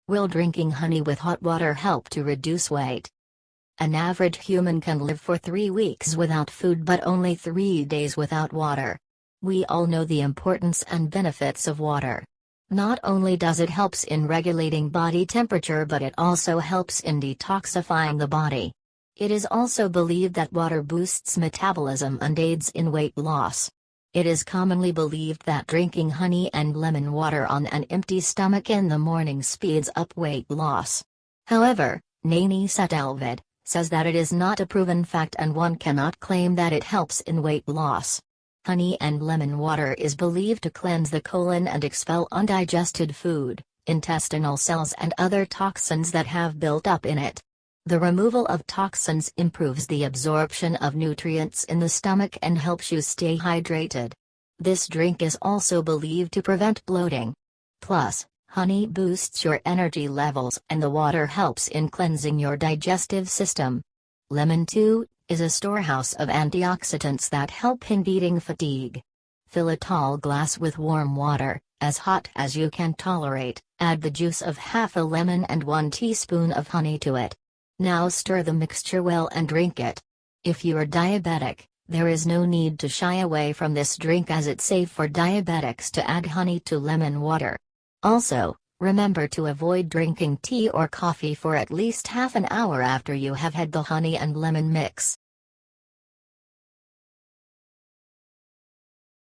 Will drinking honey with hot water help to reduce weight? An average human can live for 3 weeks without food but only 3 days without water. We all know the importance and benefits of water. Not only does it helps in regulating body temperature but it also helps in detoxifying the body. It is also believed that water boosts metabolism and aids in weight loss. It is commonly believed that drinking honey and lemon water on an empty stomach in the morning speeds up weight loss. However, Nani Setelvid says that it is not a proven fact and one cannot claim that it helps in weight loss. Honey and lemon water is believed to cleanse the colon and expel undigested food, intestinal cells and other toxins that have built up in it. The removal of toxins improves the absorption of nutrients in the stomach and helps you stay hydrated. This drink is also believed to prevent bloating. Plus, honey boosts your energy levels and the water helps in cleansing your digestive system. Lemon too is a storehouse of antioxidants that help in beating fatigue. Fill a tall glass with warm water, as hot as you can tolerate, add the juice of half a lemon and 1 teaspoon of honey to it. Now stir the mixture well and drink it. If you are diabetic, there is no need to shy away from this drink as it's safe for diabetics to add honey to lemon water. Also, remember to avoid drinking tea or coffee for at least half an hour after you have had the honey and lemon mix.